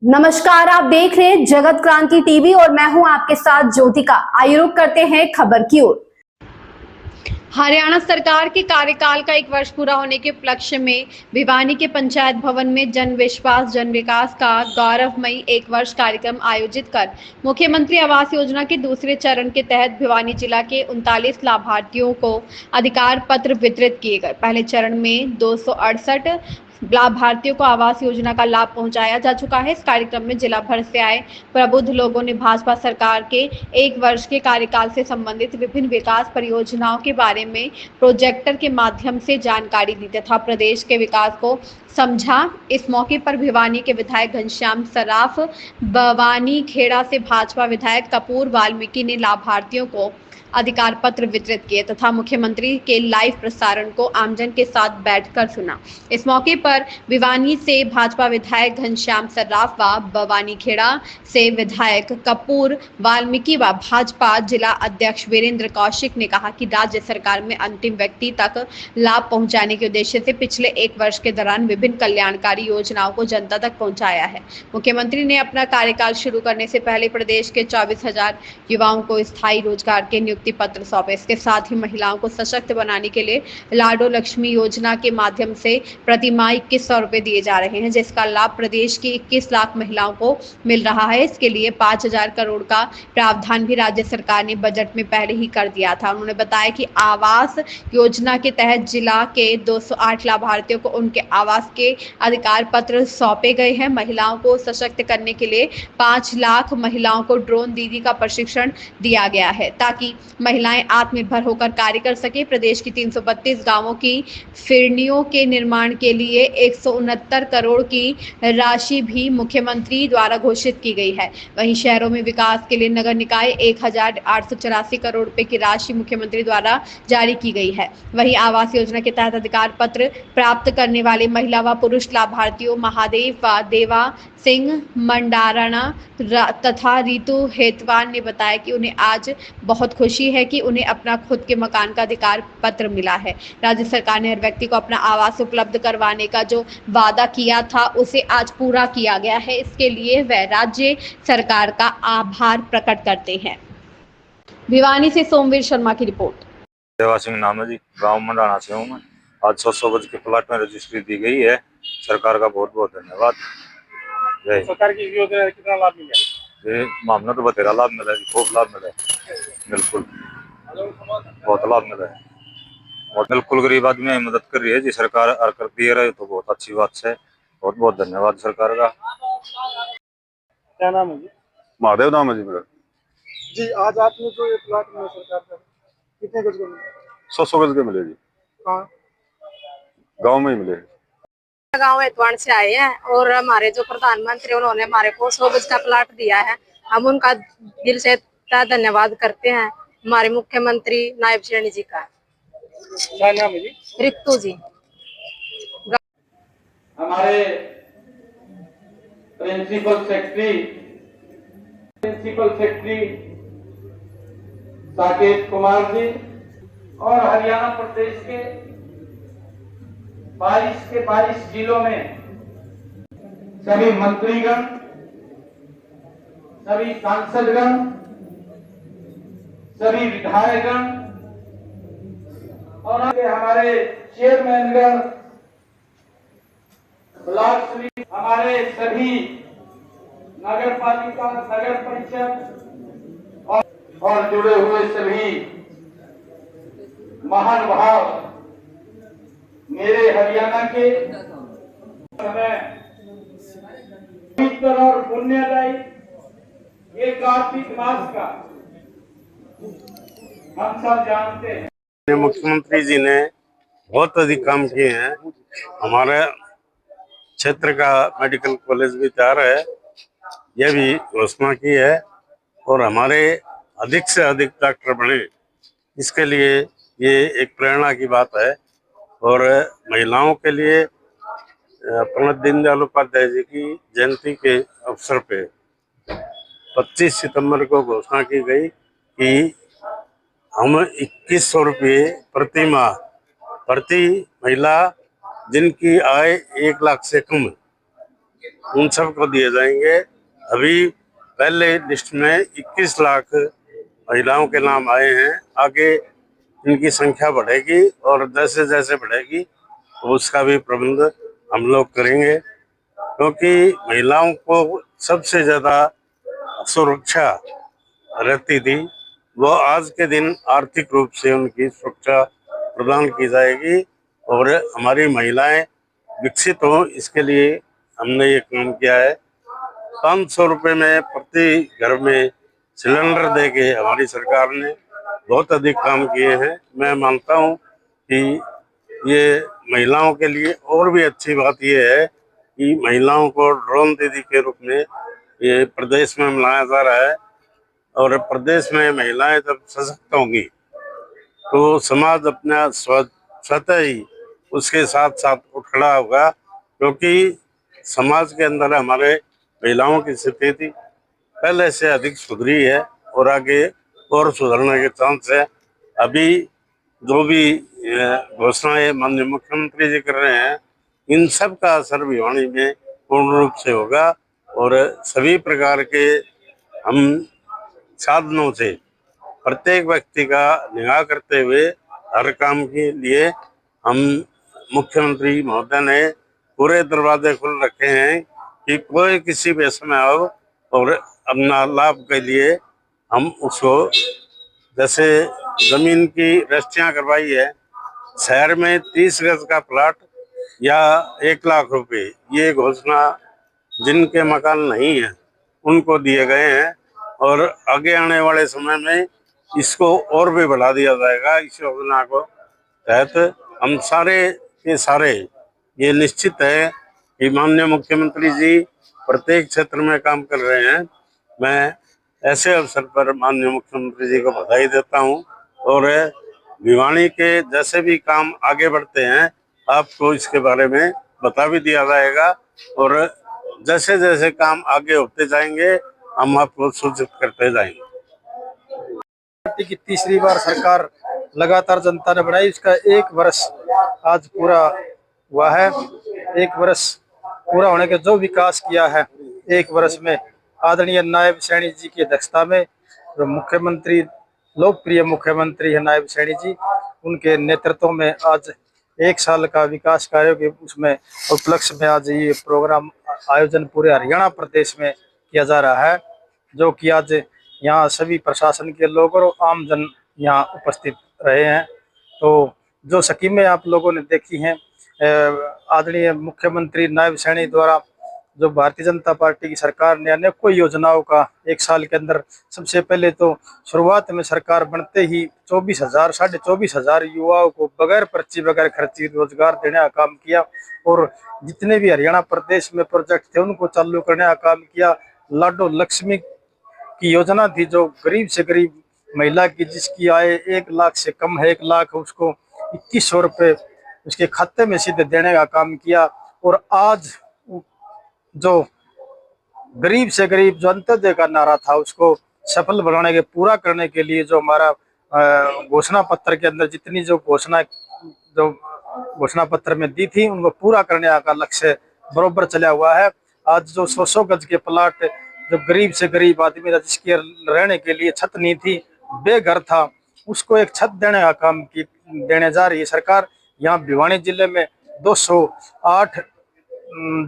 नमस्कार, आप देख रहे हैं जगत क्रांति टीवी और मैं हूं आपके साथ ज्योतिका। आइए रुक करते हैं खबर की ओर। हरियाणा सरकार के कार्यकाल का 1 वर्ष पूरा होने के उपलक्ष्य में भिवानी के पंचायत भवन में जन विश्वास जन विकास का गौरवमयी 1 वर्ष कार्यक्रम आयोजित कर मुख्यमंत्री आवास योजना के दूसरे चरण के तहत भिवानी जिला के 39 लाभार्थियों को अधिकार पत्र वितरित किए गए। पहले चरण में 268 लाभार्थियों को आवास योजना का लाभ पहुंचाया जा चुका है। इस कार्यक्रम में जिला भर से आए प्रबुद्ध लोगों ने भाजपा सरकार के 1 वर्ष के कार्यकाल से संबंधित विभिन्न विकास परियोजनाओं के बारे में प्रोजेक्टर के माध्यम से जानकारी दी तथा प्रदेश के विकास को समझा। इस मौके पर भिवानी के विधायक घनश्याम सर्राफ, बवानी खेड़ा से भाजपा विधायक कपूर वाल्मीकि ने लाभार्थियों को अधिकार पत्र वितरित किए तथा मुख्यमंत्री के लाइव प्रसारण को आमजन के साथ बैठकर सुना। इस मौके पर भिवानी से भाजपा विधायक घनश्याम सर्राफ व बवानी खेड़ा से विधायक कपूर वाल्मीकि व भाजपा जिला अध्यक्ष वीरेंद्र कौशिक ने कहा कि राज्य सरकार में अंतिम व्यक्ति तक लाभ पहुंचाने के उद्देश्य से पिछले 1 वर्ष के दौरान विभिन्न कल्याणकारी योजनाओं को जनता तक पहुंचाया है। मुख्यमंत्री ने अपना कार्यकाल शुरू करने से पहले प्रदेश के 24,000 युवाओं को स्थायी रोजगार के नियुक्ति पत्र सौंपे। इसके साथ ही महिलाओं को सशक्त बनाने के लिए लाडो लक्ष्मी योजना के माध्यम से प्रति माह 2100 रुपए दिए जा रहे हैं, जिसका लाभ प्रदेश की 21 लाख महिलाओं को मिल रहा है। इसके लिए 5,000 करोड़ का प्रावधान भी राज्य सरकार ने बजट में पहले ही कर दिया था। उन्होंने बताया कि आवास योजना के तहत जिला के 208 लाभार्थियों को उनके आवास के अधिकार पत्र सौंपे गए हैं। महिलाओं को सशक्त करने के लिए 5 लाख महिलाओं को ड्रोन दीदी का प्रशिक्षण दिया गया है ताकि महिलाएं आत्मनिर्भर होकर कार्य कर सके। प्रदेश की 332 गांवों की फिरनियों के निर्माण के लिए 169 करोड़ की राशि भी मुख्यमंत्री द्वारा घोषित की गई है। वहीं शहरों में विकास के लिए नगर निकाय 1,884 करोड़ रुपए की राशि मुख्यमंत्री द्वारा जारी की गई है। वहीं आवास योजना के तहत अधिकार पत्र प्राप्त करने वाले महिला व पुरुष लाभार्थियों महादेव व देवा सिंह मंडारणा तथा रितु हेतवान ने बताया कि उन्हें आज बहुत खुशी है कि उन्हें अपना खुद के मकान का अधिकार पत्र मिला है। राज्य सरकार ने हर व्यक्ति को अपना आवास उपलब्ध करवाने का जो वादा किया था उसे आज पूरा किया गया है। इसके लिए वह राज्य सरकार का आभार प्रकट करते हैं। भिवानी से सोमवीर शर्मा की रिपोर्ट। देवा सिंह नाम है जी, गाँव मंडाना से हूँ मैं। आज 100 गज के प्लाट में रजिस्ट्री दी गई है। सरकार का बहुत बहुत धन्यवाद। सरकार की योजना कितना लाभ मिला? ये मामला तो बतेरा लाभ मिला है, खूब लाभ मिला है, बिल्कुल बहुत लाभ मिला है और बिल्कुल गरीब आदमी की मदद कर रही है जी सरकार। और कर दिए रहे तो बहुत अच्छी बात है। बहुत बहुत धन्यवाद सरकार का। क्या नाम है जी? महादेव नाम है जी मेरा। जी, आज आपने जो ये प्लाट में सरकार का कितने गज का मिला? 100 गज के मिले जी। कहाँ? गाँव में ही मिले। गाँव एतवान से आए हैं और हमारे जो प्रधानमंत्री उन्होंने हमारे को 100 गज का प्लाट दिया है। हम उनका दिल से धन्यवाद करते हैं, हमारे मुख्यमंत्री नायब श्रेणी जी का। क्या नाम है जी? रितु जी। हमारे प्रिंसिपल सेक्रेटरी साकेत कुमार जी और हरियाणा प्रदेश के 22 जिलों में सभी मंत्रीगण, सभी सांसदगण, सभी विधायकगण और हमारे चेयरमैनगण, ब्लॉक समिति, हमारे सभी नगर पालिका, नगर परिषद और जुड़े हुए सभी महानुभाव, मेरे हरियाणा के पवित्र और पुण्यदायी ये कार्तिक मास का हम सब जानते हैं। मुख्यमंत्री जी ने बहुत अधिक काम किए हैं। हमारे क्षेत्र का मेडिकल कॉलेज भी तैयार है, यह भी घोषणा की है और हमारे अधिक से अधिक डॉक्टर बने, इसके लिए ये एक प्रेरणा की बात है। और महिलाओं के लिए पंडित दीनदयाल उपाध्याय जी की जयंती के अवसर पे 25 सितंबर को घोषणा की गई कि हम 2100 रुपये प्रति माह प्रति महिला जिनकी आय 1 लाख से कम है उन सबको दिए जाएंगे। अभी पहले लिस्ट में 21 लाख महिलाओं के नाम आए हैं। आगे इनकी संख्या बढ़ेगी और जैसे जैसे बढ़ेगी तो उसका भी प्रबंध हम लोग करेंगे, क्योंकि महिलाओं को सबसे ज्यादा सुरक्षा रहती थी। वो आज के दिन आर्थिक रूप से उनकी सुरक्षा प्रदान की जाएगी और हमारी महिलाएं विकसित हों, इसके लिए हमने ये काम किया है। 500 रुपये में प्रति घर में सिलेंडर देके हमारी सरकार ने बहुत अधिक काम किए हैं। मैं मानता हूं कि ये महिलाओं के लिए और भी अच्छी बात ये है कि महिलाओं को ड्रोन दीदी के रूप में ये प्रदेश में मनाया जा रहा है। और प्रदेश में महिलाएं जब सशक्त होंगी तो समाज अपना स्वतः ही उसके साथ साथ उठ खड़ा होगा, क्योंकि समाज के अंदर हमारे महिलाओं की स्थिति पहले से अधिक सुधरी है और आगे और सुधरने के चांस है। अभी जो भी घोषणाएं माननीय मुख्यमंत्री जी कर रहे हैं, इन सब का असर भिवानी में पूर्ण रूप से होगा और सभी प्रकार के हम साधनों से प्रत्येक व्यक्ति का निगाह करते हुए हर काम के लिए हम मुख्यमंत्री महोदय ने पूरे दरवाजे खुल रखे हैं कि कोई किसी भी समय आओ और अपना लाभ के लिए हम उसको, जैसे जमीन की रजिस्ट्रियां करवाई है, शहर में 30 गज का प्लाट या 1 लाख रुपए, ये घोषणा जिनके मकान नहीं है उनको दिए गए हैं और आगे आने वाले समय में इसको और भी बढ़ा दिया जाएगा। इस योजना को तहत हम सारे के सारे ये निश्चित है कि माननीय मुख्यमंत्री जी प्रत्येक क्षेत्र में काम कर रहे हैं। मैं ऐसे अवसर पर माननीय मुख्यमंत्री जी को बधाई देता हूं और भिवानी के जैसे भी काम आगे बढ़ते हैं आपको इसके बारे में बता भी दिया जाएगा और जैसे जैसे काम आगे होते जाएंगे हम आपको सूचित करते जाएंगे। पार्टी की तीसरी बार सरकार लगातार जनता ने बनाई, इसका 1 वर्ष आज पूरा हुआ है। 1 वर्ष पूरा होने के जो विकास किया है 1 वर्ष में, आदरणीय नायब सैनी जी की अध्यक्षता में जो मुख्यमंत्री, लोकप्रिय मुख्यमंत्री है नायब सैनी जी, उनके नेतृत्व में आज 1 साल का विकास कार्यों के उसमें उपलक्ष्य में आज ये प्रोग्राम आयोजन पूरे हरियाणा प्रदेश में किया जा रहा है, जो कि आज यहाँ सभी प्रशासन के लोग और आम जन यहाँ उपस्थित रहे हैं। तो जो स्कीमें आप लोगों ने देखी हैं, आदरणीय मुख्यमंत्री नायब सैनी द्वारा जो भारतीय जनता पार्टी की सरकार ने अनेकों योजनाओं का 1 साल के अंदर, सबसे पहले तो शुरुआत में सरकार बनते ही 24,000 युवाओं को बगैर पर्ची बगैर खर्ची रोजगार देने का काम किया और जितने भी हरियाणा प्रदेश में प्रोजेक्ट थे उनको चालू करने का काम किया। लाडो लक्ष्मी की योजना थी जो गरीब से गरीब महिला की जिसकी आय 1 लाख से कम है, 1 लाख, उसको 2100 रुपये उसके खाते में सीधे देने का काम किया। और आज जो गरीब से गरीब जो अंत्योदय का नारा था उसको सफल बनाने के पूरा करने के लिए जो हमारा घोषणा पत्र के अंदर जितनी जो घोषणा पत्र में दी थी उनको पूरा करने का लक्ष्य बरोबर चला हुआ है। आज जो 100 गज के प्लाट जो गरीब से गरीब आदमी था जिसके रहने के लिए छत नहीं थी, बेघर था, उसको एक छत देने का काम देने जा रही है सरकार। यहाँ भिवानी जिले में 208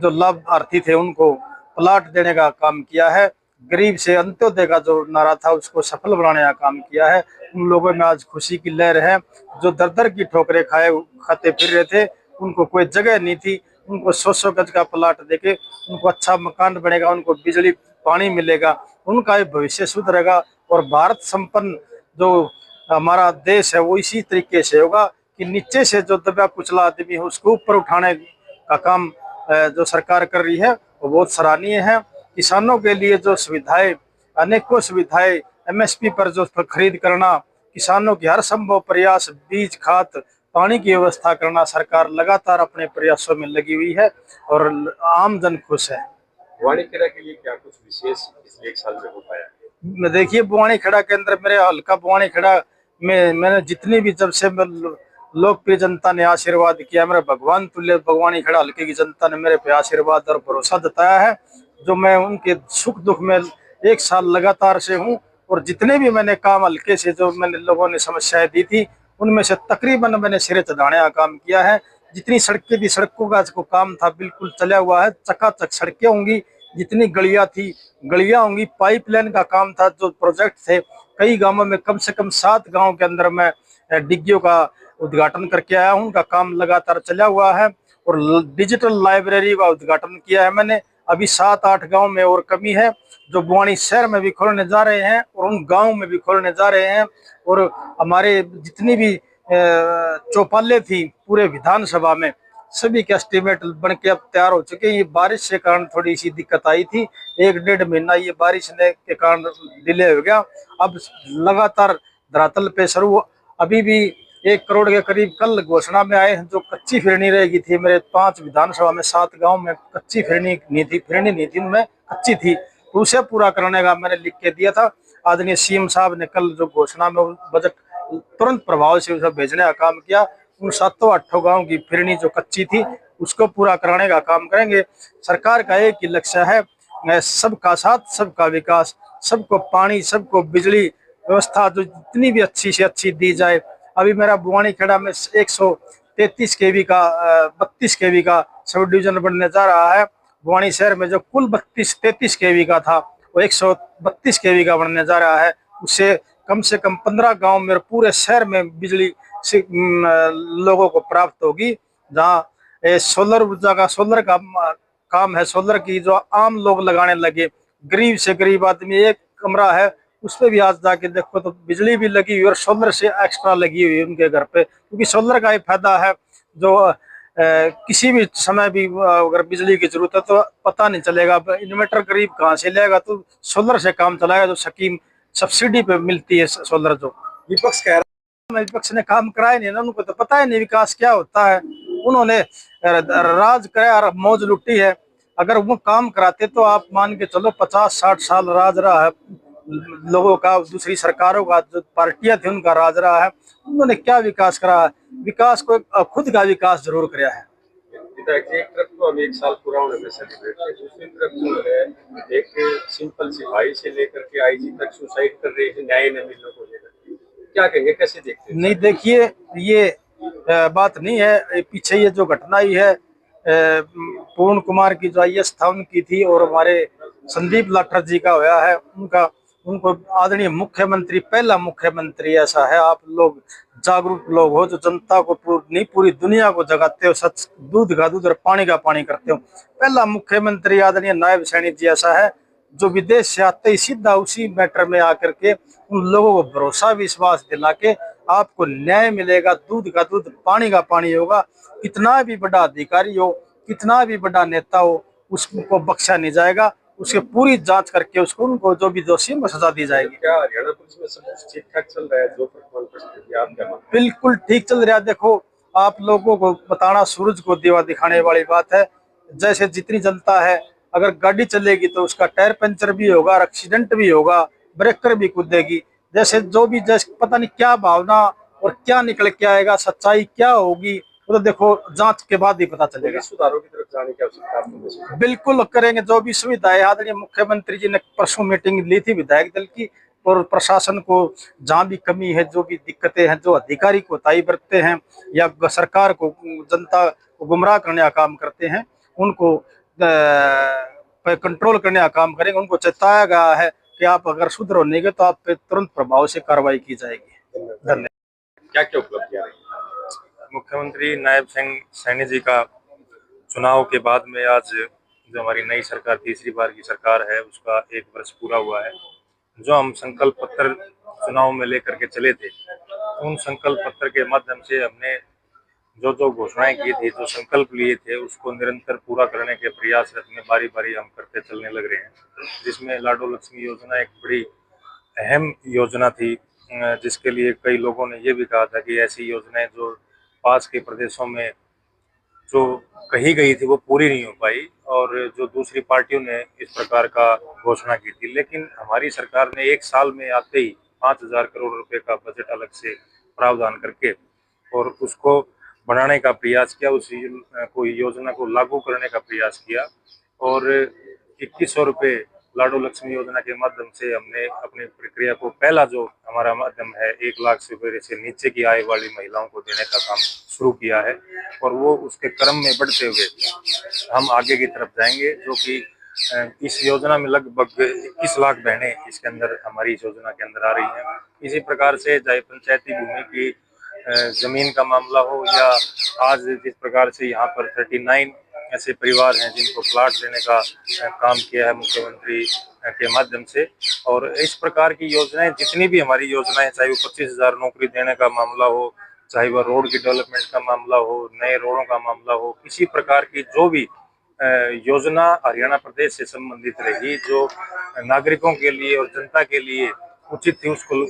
जो लाभार्थी थे उनको प्लाट देने का काम किया है। गरीब से अंत्योदय का जो नारा था उसको सफल बनाने का काम किया है। उन लोगों में आज खुशी की लहर है जो दर दर की ठोकरें खाते फिर रहे थे, उनको कोई जगह नहीं थी, उनको 100 गज का प्लाट देके उनको अच्छा मकान बनेगा, उनको बिजली पानी मिलेगा, उनका भी भविष्य सुधरेगा। और भारत संपन्न जो हमारा देश है वो इसी तरीके से होगा कि नीचे से जो दबा कुचला आदमी है उसको ऊपर उठाने का काम जो सरकार कर रही है वो बहुत सराहनीय है। किसानों के लिए जो सुविधाएं, अनेकों सुविधाएं, MSP पर जो खरीद करना, किसानों की हर संभव प्रयास, बीज खाद पानी की व्यवस्था करना, सरकार लगातार अपने प्रयासों में लगी हुई है और आम जन खुश है। बुआनी खेड़ा के लिए क्या कुछ विशेष पिछले 1 साल में हो पाया? देखिए बुआनी खेड़ा के अंदर, मेरे हल्का बुआनी खेड़ा में मैंने जितनी भी जब से मैं लोकप्रिय जनता ने आशीर्वाद किया, मेरे भगवान तुल्य भगवानी खड़ा हल्के की जनता ने मेरे पे आशीर्वाद और भरोसा जताया है, जो मैं उनके सुख दुख में 1 साल लगातार से हूँ। और जितने भी मैंने काम हल्के से जो मैंने लोगों ने समस्याएं दी थी, उनमें से तकरीबन मैंने सिरे चढ़ाने का काम किया है। जितनी सड़कें थी, सड़कों का जो काम था बिल्कुल चला हुआ है, चकाचक सड़कें होंगी। जितनी गलियां थी, गलियां होंगी। पाइपलाइन का काम था, जो प्रोजेक्ट थे कई गांवों में, कम से कम 7 गांव के अंदर मैं डिग्गियों का उद्घाटन करके आया हूं। उनका काम लगातार चला हुआ है। और डिजिटल लाइब्रेरी का उद्घाटन किया है मैंने। अभी 7-8 गांव में और कमी है, जो बुआनी शहर में भी खोलने जा रहे हैं और उन गांव में भी खोलने जा रहे हैं। और हमारे जितनी भी चौपाले थी पूरे विधानसभा में, सभी के एस्टिमेट बन के अब तैयार हो चुके हैं। ये बारिश के कारण थोड़ी सी दिक्कत आई थी, 1-1.5 महीना ये बारिश ने के कारण डिले हो गया। अब लगातार धरातल पे शुरू। अभी भी 1 करोड़ के करीब कल घोषणा में आए हैं, जो कच्ची फिरनी रहेगी थी। मेरे 5 विधानसभा में 7 गांव में कच्ची फिरनी नहीं थी, उनमें कच्ची थी, तो उसे पूरा करने का मैंने लिख के दिया था। आदरणीय सीएम साहब ने कल जो घोषणा में बजट तुरंत प्रभाव से उसे भेजने का काम किया। उन 7-8 गांव की फिरनी जो कच्ची थी उसको पूरा कराने का काम करेंगे। सरकार का एक ही लक्ष्य है, सबका साथ सबका विकास। सबको पानी, सबको बिजली व्यवस्था जो जितनी भी अच्छी से अच्छी दी जाए। अभी मेरा बुआनी खेड़ा में 133 केवी का 32 केवी का सब डिवीजन बनने जा रहा है। बुआनी शहर में जो कुल 33 केवी का था, वो 132 केवी का बनने जा रहा है। उससे कम से कम 15 गांव में पूरे शहर में बिजली से लोगों को प्राप्त होगी। जहाँ सोलर ऊर्जा का काम है, सोलर की जो आम लोग लगाने लगे। गरीब से गरीब आदमी, एक कमरा है उस पर भी आज जाके देखो तो बिजली भी लगी हुई और सोलर से एक्स्ट्रा लगी हुई है उनके घर पे। क्योंकि सोलर का एक फायदा है, जो किसी भी समय भी अगर बिजली की जरूरत है तो पता नहीं चलेगा। इन्वर्टर गरीब कहाँ से लेगा, तो सोलर से काम चलाएगा। जो स्कीम सब्सिडी पे मिलती है सोलर, जो विपक्ष कह रहा विपक्ष ने काम कराया नहीं ना, उनको तो पता ही नहीं विकास क्या होता है। उन्होंने राज कराया और मौज लुटी है। अगर वो काम कराते तो आप मान के चलो 50-60 साल राज रहा है लोगों का, दूसरी सरकारों का, जो पार्टियां थी उनका राज रहा है। उन्होंने क्या विकास करा है? विकास को खुद का विकास जरूर कराया है। विधायक जी, एक तरफ तो हम 1 साल पूरा होने में सेलिब्रेट किया, दूसरी तरफ जो है एक सिंपल सिपाही से लेकर के आईजी तक सुसाइड कर रहे हैं न्याय न मिलने को लेकर, क्या कहेंगे, कैसे देखते हैं? नहीं देखिए, ये बात नहीं है। पीछे ये जो घटना ही है, पूर्ण कुमार की जो आईएएस था उनकी थी, और हमारे संदीप लाठर जी का होया है उनको आदरणीय मुख्यमंत्री, पहला मुख्यमंत्री ऐसा है। आप लोग जागरूक लोग हो, जो जनता को पूरी दुनिया को जगाते हो, सच दूध का दूध और पानी का पानी करते हो। पहला मुख्यमंत्री आदरणीय नायब सैनी जी ऐसा है, जो विदेश से आते ही सीधा उसी मैटर में आकर के उन लोगों को भरोसा विश्वास दिला के आपको न्याय मिलेगा, दूध का दूध पानी का पानी होगा। कितना भी बड़ा अधिकारी हो, कितना भी बड़ा नेता हो, उसको बख्शा नहीं जाएगा। उसकी पूरी जांच करके उसको, उनको जो भी दोषी है सजा दी जाएगी। क्या हरियाणा पुलिस में सब कुछ ठीक ठाक चल रहा है? जो वर्तमान परिस्थिति आप क्या मानते हैं? बिल्कुल ठीक चल रहा है। देखो, आप लोगों को बताना सूरज को दीवा दिखाने वाली बात है। जैसे जितनी जनता है, अगर गाड़ी चलेगी तो उसका टायर पंचर भी होगा, एक्सीडेंट भी होगा, ब्रेकर भी कूदेगी। जैसे पता नहीं क्या भावना और क्या निकल के आएगा, सच्चाई क्या होगी, वो तो देखो जांच के बाद ही पता चलेगा। सुधारों की तरफ जाने की आवश्यकता आपको महसूस होती है? बिल्कुल करेंगे। जो भी सुविधाएं, आदरणीय मुख्यमंत्री जी ने परसों मीटिंग ली थी विधायक दल की, और प्रशासन को जहाँ भी कमी है, जो भी दिक्कतें हैं, जो अधिकारी कोताही बरतते हैं या सरकार को, जनता को गुमराह करने का काम करते हैं, उनको कंट्रोल करने का काम करेंगे। उनको चेताया गया है कि आप अगर सुधरो नहीं गए तो आप पे तुरंत प्रभाव से कार्रवाई की जाएगी। धन्यवाद। क्या क्या उपलब्धियां रही? मुख्यमंत्री नायब सिंह सैनी जी का चुनाव के बाद में आज जो हमारी नई सरकार, तीसरी बार की सरकार है, उसका 1 वर्ष पूरा हुआ है। जो हम संकल्प पत्र चुनाव में लेकर के चले थे, उन संकल्प पत्र के माध्यम से हमने जो घोषणाएं की थी, जो संकल्प लिए थे, उसको निरंतर पूरा करने के प्रयासरत में बारी बारी हम करते चलने लग रहे हैं। जिसमें लाडो लक्ष्मी योजना एक बड़ी अहम योजना थी, जिसके लिए कई लोगों ने ये भी कहा था कि ऐसी योजनाएं जो पास के प्रदेशों में जो कही गई थी वो पूरी नहीं हो पाई, और जो दूसरी पार्टियों ने इस प्रकार का घोषणा की थी। लेकिन हमारी सरकार ने 1 साल में आते ही 5,000 करोड़ रुपए का बजट अलग से प्रावधान करके और उसको बनाने का प्रयास किया, उस कोई योजना को लागू करने का प्रयास किया। और 2100 रुपये लाडो लक्ष्मी योजना के माध्यम से हमने अपनी प्रक्रिया को, पहला जो हमारा माध्यम है 1 लाख रुपये से नीचे की आय वाली महिलाओं को देने का काम शुरू किया है। और वो उसके क्रम में बढ़ते हुए हम आगे की तरफ जाएंगे, जो कि इस योजना में लगभग 21 लाख बहनें इसके अंदर, हमारी इस योजना के अंदर आ रही हैं। इसी प्रकार से चाहे पंचायती भूमि की जमीन का मामला हो, या आज जिस प्रकार से यहाँ पर 39 ऐसे परिवार हैं जिनको प्लाट देने का काम किया है मुख्यमंत्री के माध्यम से। और इस प्रकार की योजनाएं, जितनी भी हमारी योजनाएं, चाहे वो 25,000 नौकरी देने का मामला हो, चाहे वह रोड की डेवलपमेंट का मामला हो, नए रोडों का मामला हो, किसी प्रकार की जो भी योजना हरियाणा प्रदेश से संबंधित रही, जो नागरिकों के लिए और जनता के लिए उचित थी, उसको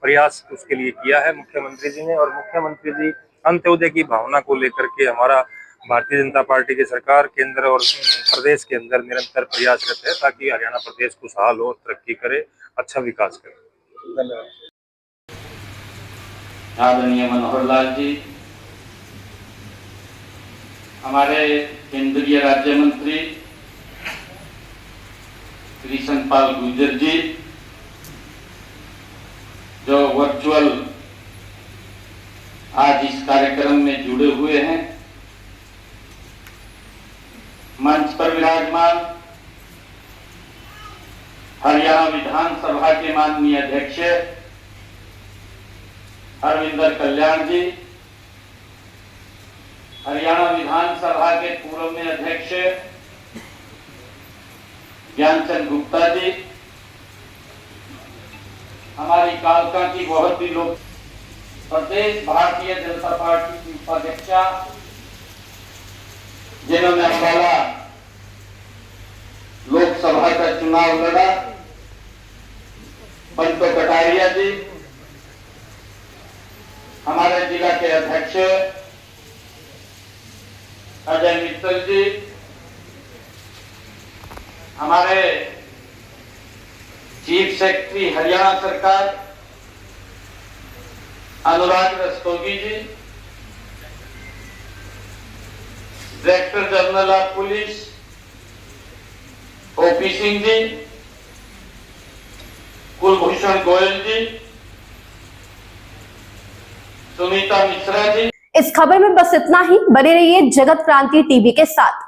प्रयास उसके लिए किया है मुख्यमंत्री जी ने। और मुख्यमंत्री जी अंत्योदय की भावना को लेकर के हमारा भारतीय जनता पार्टी की सरकार केंद्र और प्रदेश के अंदर निरंतर प्रयासरत है, ताकि हरियाणा प्रदेश खुशहाल हो, तरक्की करे, अच्छा विकास करे। धन्यवाद। आदरणीय मनोहर लाल जी, हमारे केंद्रीय राज्य मंत्री कृष्ण पाल गुर्जर जी, जो वर्चुअल आज इस कार्यक्रम में जुड़े हुए हैं, मंच पर विराजमान हरियाणा विधानसभा के माननीय अध्यक्ष हरविंदर कल्याण जी, हरियाणा विधानसभा के पूर्व में अध्यक्ष ज्ञानचंद गुप्ता जी, हमारी कालका की बहुत ही लोग प्रदेश भारतीय जनता पार्टी की उपाध्यक्षा, जिन्होंने अम्बाला लोकसभा का चुनाव लड़ा, बंटो कटारिया जी, हमारे जिला के अध्यक्ष अजय मित्तल जी, हमारे चीफ सेक्रेटरी हरियाणा सरकार Anurag Rastogi ji, director general of police O P Singh ji, Kulbhushan Goyal ji, Sunita Mishra ji. इस खबर में बस इतना ही। बने रहिए जगत क्रांति टीवी के साथ।